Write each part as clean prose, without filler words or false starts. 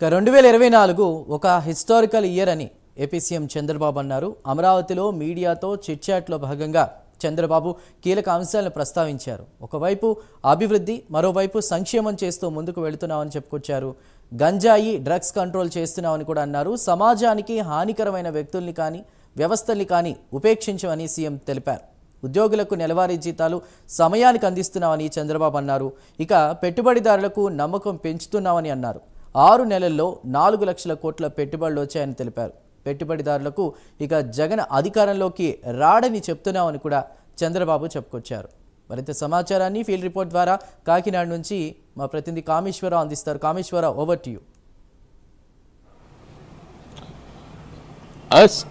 2024 ఒక historical year అని AP CM Chandrababu అన్నారు. అమరావతిలో మీడియాతో చిట్చాట్లో భాగంగా చంద్రబాబు కీలక అంశాలను ప్రస్తావించారు. ఒకవైపు అభివృద్ధి, మరోవైపు సంక్షేమం చేస్తూ ముందుకు వెళుతున్నామని చెప్పుకొచ్చారు. గంజాయి, డ్రగ్స్ కంట్రోల్ చేస్తున్నామని కూడా అన్నారు. సమాజానికి హానికరమైన వ్యక్తుల్ని కానీ వ్యవస్థల్ని కానీ ఉపేక్షించమని సీఎం తెలిపారు. ఉద్యోగులకు నెలవారీ జీతాలు సమయానికి అందిస్తున్నామని చంద్రబాబు అన్నారు. ఇక పెట్టుబడిదారులకు నమ్మకం పెంచుతున్నామని అన్నారు. 6 నెలల్లో 4 లక్షల కోట్ల పెట్టుబడులు వచ్చాయని తెలిపారు. పెట్టుబడిదారులకు ఇక జగన్ అధికారంలోకి రాడని చెప్తున్నామని కూడా చంద్రబాబు చెప్పుకొచ్చారు. మరింత సమాచారాన్ని ఫీల్డ్ రిపోర్ట్ ద్వారా కాకినాడ నుంచి మా ప్రతినిధి కామేశ్వరరావు అందిస్తారు. Kameswara Rao, over to you.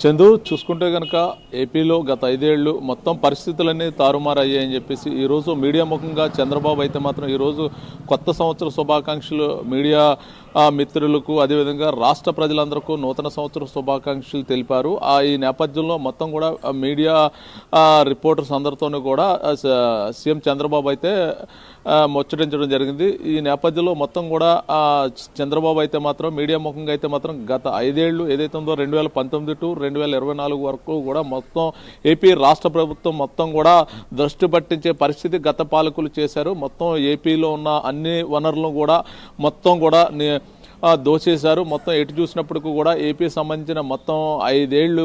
Chandu, చూసుకుంటే కనుక ఏపీలో గత 5 ఏళ్ళు మొత్తం పరిస్థితులన్నీ తారుమారు అయ్యాయని చెప్పేసి ఈరోజు మీడియా ముఖంగా చంద్రబాబు అయితే మాత్రం ఈరోజు కొత్త సంవత్సర శుభాకాంక్షలు మీడియా మిత్రులకు, అదేవిధంగా రాష్ట్ర ప్రజలందరికీ నూతన సంవత్సర శుభాకాంక్షలు తెలిపారు. ఈ నేపథ్యంలో మొత్తం కూడా మీడియా రిపోర్టర్స్ అందరితోనూ కూడా సీఎం చంద్రబాబు అయితే ముచ్చటించడం జరిగింది. ఈ నేపథ్యంలో మొత్తం కూడా చంద్రబాబు అయితే మాత్రం మీడియా ముఖంగా అయితే మాత్రం గత 5 ఏళ్ళు ఏదైతే ఉందో 2019 టు 2024 వరకు కూడా మొత్తం ఏపీ రాష్ట్ర ప్రభుత్వం మొత్తం కూడా దృష్టి పట్టించే పరిస్థితి గత పాలకులు చేశారు. మొత్తం ఏపీలో ఉన్న అన్ని వనరులను కూడా మొత్తం కూడా దోచేశారు. మొత్తం ఎటు చూసినప్పటికీ కూడా ఏపీ సంబంధించిన మొత్తం 5 ఏళ్ళు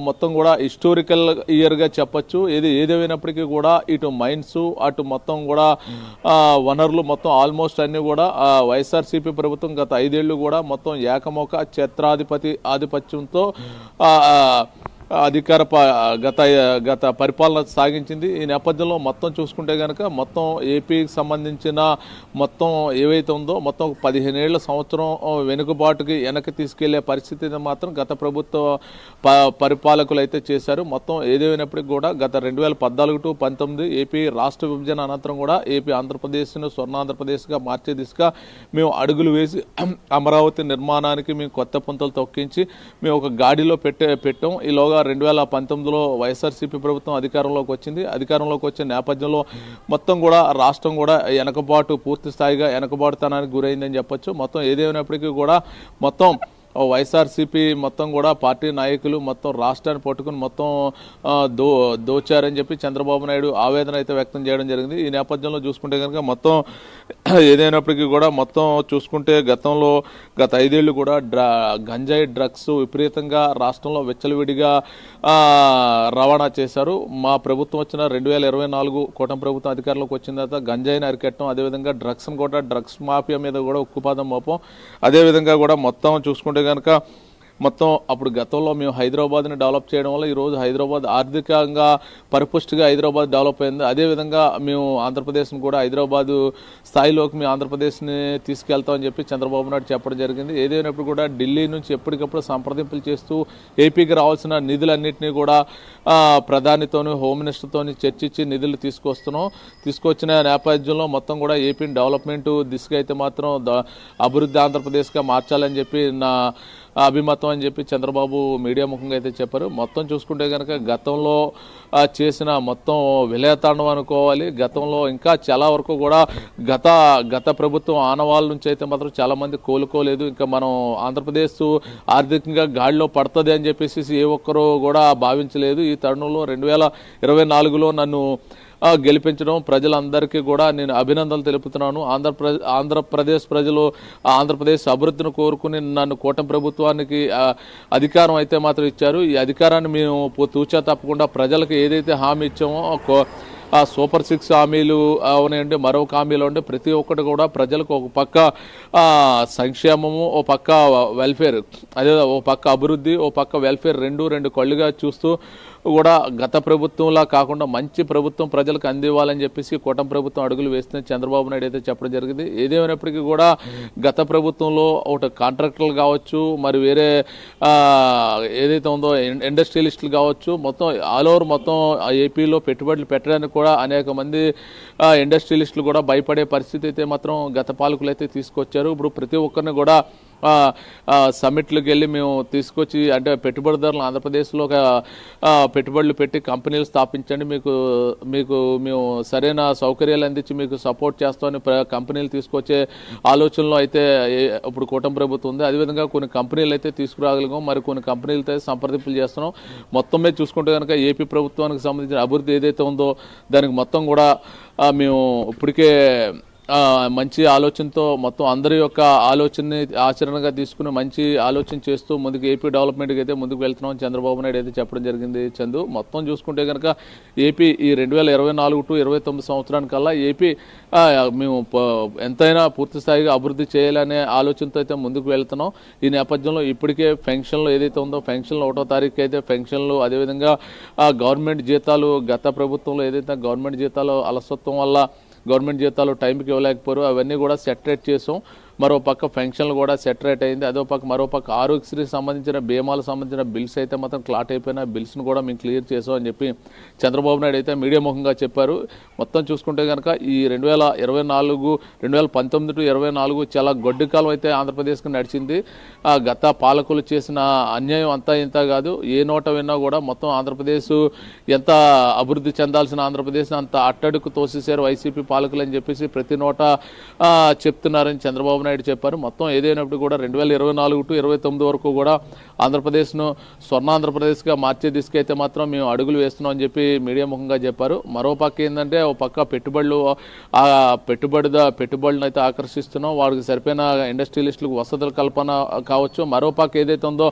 మొత్తం కూడా హిస్టారికల్ ఇయర్గా చెప్పచ్చు. ఏదేమైనప్పటికీ కూడా ఇటు మైన్స్, అటు మొత్తం కూడా వనరులు మొత్తం ఆల్మోస్ట్ అన్ని కూడా వైఎస్ఆర్సీపీ ప్రభుత్వం గత 5 ఏళ్ళు కూడా మొత్తం ఏకమొక ఆధిపత్యంతో అధికార గత పరిపాలన సాగించింది. ఈ నేపథ్యంలో మొత్తం చూసుకుంటే కనుక మొత్తం ఏపీకి సంబంధించిన మొత్తం ఏవైతే ఉందో మొత్తం 15 ఏళ్ల సంవత్సరం వెనుక తీసుకెళ్లే పరిస్థితిని మాత్రం గత ప్రభుత్వ పరిపాలకులు అయితే చేశారు. మొత్తం ఏదేమైనప్పటికీ కూడా గత 2014 టు 19 ఏపీ రాష్ట్ర విభజన అనంతరం కూడా ఏపీ ఆంధ్రప్రదేశ్ను స్వర్ణాంధ్రప్రదేశ్గా మార్చే దిశగా మేము అడుగులు వేసి అమరావతి నిర్మాణానికి మేము కొత్త పుంతలు తొక్కించి మేము ఒక గాడిలో పెట్టాం. ఈలోగా 2019లో వైఎస్ఆర్సీపీ ప్రభుత్వం అధికారంలోకి వచ్చింది. అధికారంలోకి వచ్చిన నేపథ్యంలో మొత్తం కూడా రాష్ట్రం కూడా పూర్తి స్థాయిగా వెనకబాటుతనానికి గురైందని చెప్పొచ్చు. మొత్తం ఏదేమైనప్పటికీ కూడా మొత్తం వైఎస్ఆర్సీపీ మొత్తం కూడా పార్టీ నాయకులు మొత్తం రాష్ట్రాన్ని పట్టుకుని మొత్తం దోచారని చెప్పి చంద్రబాబు నాయుడు ఆవేదన అయితే వ్యక్తం చేయడం జరిగింది. ఈ నేపథ్యంలో చూసుకుంటే కనుక మొత్తం ఏదైనప్పటికీ కూడా మొత్తం చూసుకుంటే గత 5 ఏళ్ళు కూడా గంజాయి, డ్రగ్స్ విపరీతంగా రాష్ట్రంలో విచ్చలవిడిగా రవాణా చేశారు. మా ప్రభుత్వం వచ్చిన 2024 కూటమి ప్రభుత్వం అధికారంలోకి వచ్చిన తర్వాత గంజాయిని అరికట్టడం, అదేవిధంగా డ్రగ్స్ను కూడా డ్రగ్స్ మాఫియా మీద కూడా ఉక్కుపాదం మోపం, అదేవిధంగా కూడా మొత్తం చూసుకుంటే కనుక మొత్తం అప్పుడు గతంలో మేము హైదరాబాద్ని డెవలప్ చేయడం వల్ల ఈరోజు హైదరాబాద్ ఆర్థికంగా పరిపుష్టిగా హైదరాబాద్ డెవలప్ అయింది. అదేవిధంగా మేము ఆంధ్రప్రదేశ్ని కూడా హైదరాబాదు స్థాయిలోకి మేము ఆంధ్రప్రదేశ్ని తీసుకెళ్తామని చెప్పి చంద్రబాబు నాయుడు చెప్పడం జరిగింది. ఏదైనప్పుడు కూడా ఢిల్లీ నుంచి ఎప్పటికప్పుడు సంప్రదింపులు చేస్తూ ఏపీకి రావాల్సిన నిధులన్నింటినీ కూడా ప్రధానితోని, హోమ్ మినిస్టర్తోని చర్చించి నిధులు తీసుకొచ్చిన నేపథ్యంలో మొత్తం కూడా ఏపీని డెవలప్మెంట్ దిశగా అయితే మాత్రం అభివృద్ధి ఆంధ్రప్రదేశ్గా మార్చాలని చెప్పి నా అభిమతం అని చెప్పి చంద్రబాబు మీడియా ముఖంగా అయితే చెప్పారు. మొత్తం చూసుకుంటే కనుక గతంలో చేసిన మొత్తం విలేతాండం అనుకోవాలి. గతంలో ఇంకా చాలా వరకు కూడా గత ప్రభుత్వం ఆనవాళ్ళ నుంచి అయితే మాత్రం చాలా మంది కోలుకోలేదు. ఇంకా మనం ఆంధ్రప్రదేశ్ ఆర్థికంగా గాడిలో పడుతుంది అని చెప్పేసి ఏ ఒక్కరూ కూడా భావించలేదు. ఈ తరుణంలో 2024లో నన్ను గెలిపించడం ప్రజలందరికీ కూడా నేను అభినందనలు తెలుపుతున్నాను. ఆంధ్రప్రదేశ్ ప్రజలు ఆంధ్రప్రదేశ్ అభివృద్ధిని కోరుకుని నన్ను కూటమి ప్రభుత్వానికి అధికారం అయితే మాత్రం ఇచ్చారు. ఈ అధికారాన్ని మేము తూచా తప్పకుండా ప్రజలకు ఏదైతే హామీ ఇచ్చామో సూపర్ 6 హామీలు అవనండి, మరొక హామీలు ఉండే ప్రతి ఒక్కటి కూడా ప్రజలకు ఒక పక్క సంక్షేమము, ఓ పక్క వెల్ఫేర్, అదే ఓ పక్క అభివృద్ధి, ఓ పక్క వెల్ఫేర్ రెండు కళ్ళుగా చూస్తూ కూడా గత ప్రభుత్వంలా కాకుండా మంచి ప్రభుత్వం ప్రజలకు అందివ్వాలని చెప్పేసి కూటమి ప్రభుత్వం అడుగులు వేస్తుంది చంద్రబాబు నాయుడు అయితే చెప్పడం జరిగింది. ఏదేమైనప్పటికీ కూడా గత ప్రభుత్వంలో ఒకటి కాంట్రాక్టర్లు కావచ్చు, మరి వేరే ఏదైతే ఉందో ఇండస్ట్రియలిస్టులు కావచ్చు, మొత్తం ఆల్ ఓవర్ మొత్తం ఏపీలో పెట్టుబడులు పెట్టడానికి కూడా అనేక మంది ఇండస్ట్రియలిస్టులు కూడా భయపడే పరిస్థితి అయితే మాత్రం గత పాలకులు అయితే తీసుకొచ్చారు. ఇప్పుడు ప్రతి ఒక్కరిని కూడా సమిట్లకు వెళ్ళి మేము తీసుకొచ్చి అంటే పెట్టుబడిదారులు ఆంధ్రప్రదేశ్లో ఒక పెట్టుబడులు పెట్టి కంపెనీలు స్థాపించండి, మీకు మీకు మేము సరైన సౌకర్యాలు అందించి మీకు సపోర్ట్ చేస్తామని కంపెనీలు తీసుకొచ్చే ఆలోచనలో అయితే ఇప్పుడు కూటమి ప్రభుత్వం ఉంది. అదేవిధంగా కొన్ని కంపెనీలు అయితే తీసుకురాగలిగాం, మరి కొన్ని కంపెనీలతో సంప్రదింపులు చేస్తున్నాం. మొత్తం మీద చూసుకుంటే కనుక ఏపీ ప్రభుత్వానికి సంబంధించిన అభివృద్ధి ఏదైతే ఉందో దానికి మొత్తం కూడా మేము ఇప్పటికే మంచి ఆలోచనతో మొత్తం అందరి యొక్క ఆలోచనని ఆచరణగా తీసుకుని మంచి ఆలోచన చేస్తూ ముందుకు ఏపీ డెవలప్మెంట్కి అయితే ముందుకు వెళ్తున్నాం చంద్రబాబు నాయుడు అయితే చెప్పడం జరిగింది. చందు, మొత్తం చూసుకుంటే కనుక ఏపీ ఈ 2024 టు 29 సంవత్సరానికల్లా ఏపీ మేము ఎంతైనా పూర్తి స్థాయిగా అభివృద్ధి చేయాలనే ఆలోచనతో అయితే ముందుకు వెళ్తున్నాం. ఈ నేపథ్యంలో ఇప్పటికే పెన్షన్లు ఏదైతే ఉందో పెన్షన్లు 1వ తారీఖు అయితే పెన్షన్లు, అదేవిధంగా గవర్నమెంట్ జీతాలు గత ప్రభుత్వంలో ఏదైతే గవర్నమెంట్ జీతాలు అలసత్వం వల్ల గవర్నమెంట్ జీతాలు టైంకి ఇవ్వలేకపోయారు, అవన్నీ కూడా సెటరేట్ చేసాం. మరో పక్క పెన్షన్లు కూడా సెటరేట్ అయింది. అదో పక్క మరో పక్క ఆరోగ్యశ్రీకి సంబంధించిన బీమాలకు సంబంధించిన బిల్స్ అయితే మాత్రం క్లాట్ అయిపోయిన బిల్స్ను కూడా మేము క్లియర్ చేసాం అని చెప్పి చంద్రబాబు నాయుడు అయితే మీడియా ముఖంగా చెప్పారు. మొత్తం చూసుకుంటే కనుక ఈ 2024 2019 టు 2024 చాలా గొడ్డు కాలం అయితే ఆంధ్రప్రదేశ్కి నడిచింది. గత పాలకులు చేసిన అన్యాయం అంతా ఇంత కాదు, ఏ నోట విన్నా కూడా మొత్తం ఆంధ్రప్రదేశ్ ఎంత అభివృద్ధి చెందాల్సిన ఆంధ్రప్రదేశ్ని అంత అట్టడుకు తోసేశారు వైసీపీ పాలకులు అని చెప్పేసి ప్రతి నోట చెప్తున్నారని చంద్రబాబు నాయుడు చెప్పారు. మొత్తం ఏదైనప్పుడు కూడా 2024 టు 29 వరకు కూడా ఆంధ్రప్రదేశ్ను స్వర్ణాంధ్రప్రదేశ్గా మార్చే దిశగా అయితే మాత్రం మేము అడుగులు వేస్తున్నాం అని చెప్పి మీడియా ముఖంగా చెప్పారు. మరో పక్క ఏంటంటే ఒక పక్క పెట్టుబడులను అయితే ఆకర్షిస్తున్నాం, వాడికి సరిపోయిన ఇండస్ట్రియలిస్టులకు వసతుల కల్పన కావచ్చు. మరో పక్క ఏదైతే ఉందో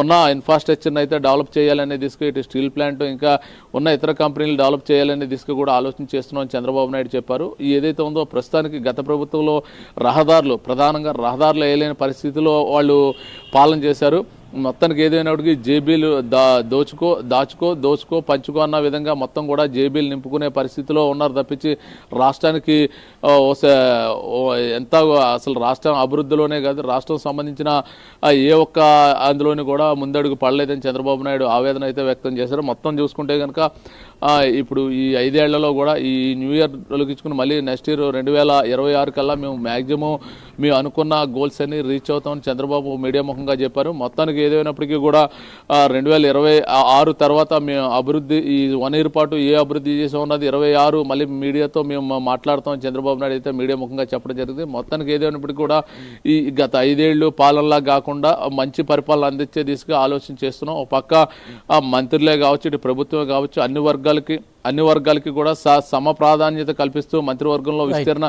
ఉన్న ఇన్ఫ్రాస్ట్రక్చర్ని అయితే డెవలప్ చేయాలనే దిశగా ఇటు స్టీల్ ప్లాంట్ ఇంకా ఉన్న ఇతర కంపెనీలు డెవలప్ చేయాలనే దిశగా కూడా ఆలోచన చేస్తున్నాం చంద్రబాబు నాయుడు చెప్పారు. ఏదైతే ఉందో ప్రస్తుతానికి గత ప్రభుత్వంలో ప్రధానంగా రహదారులు వేయలేని పరిస్థితిలో వాళ్ళు పాలన చేశారు. మొత్తానికి ఏదైనప్పటికీ జేబీలు దోచుకో పంచుకో అన్న విధంగా మొత్తం కూడా జేబీలు నింపుకునే పరిస్థితిలో ఉన్నారు తప్పించి రాష్ట్రానికి ఎంత అసలు రాష్ట్రం అభివృద్ధిలోనే కాదు రాష్ట్రం సంబంధించిన ఏ ఒక్క అందులోని కూడా ముందడుగు పడలేదని చంద్రబాబు నాయుడు ఆవేదన అయితే వ్యక్తం చేశారు. మొత్తం చూసుకుంటే కనుక ఇప్పుడు ఈ 5 ఏళ్లలో కూడా ఈ న్యూ ఇయర్ తొలగించుకుని మళ్ళీ నెక్స్ట్ ఇయర్ 2026 కల్లా మేము మ్యాక్సిమం మేము అనుకున్న గోల్స్ అన్ని రీచ్ అవుతామని చంద్రబాబు మీడియా ముఖంగా చెప్పారు. మొత్తానికి ఏదైనప్పటికీ కూడా 2026 తర్వాత మేము అభివృద్ధి ఈ 1 ఇయర్ పాటు ఏ అభివృద్ధి చేసే ఉన్నది 26 మళ్ళీ మీడియాతో మేము మాట్లాడతామని చంద్రబాబు నాయుడు అయితే మీడియా ముఖంగా చెప్పడం జరిగింది. మొత్తానికి ఏదైనప్పటికీ కూడా ఈ గత 5 ఏళ్ళు పాలనలా కాకుండా మంచి పరిపాలన అందించే దిశగా ఆలోచన చేస్తున్నాం. ఒక పక్క మంత్రులే కావచ్చు, ఇటు ప్రభుత్వమే కావచ్చు, అన్ని వర్గాలకి కూడా సమ ప్రాధాన్యత కల్పిస్తూ మంత్రివర్గంలో విస్తరణ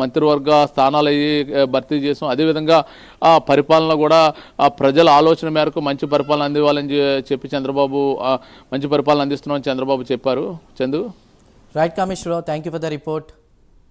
మంత్రివర్గ స్థానాలు భర్తీ చేసాం. అదేవిధంగా ఆ పరిపాలన కూడా ప్రజల ఆలోచన మేరకు మంచి పరిపాలన అందివ్వాలని చెప్పి చంద్రబాబు మంచి పరిపాలన అందిస్తున్నామని చంద్రబాబు చెప్పారు. Chandu, right Kameswara Rao, thank you for the report.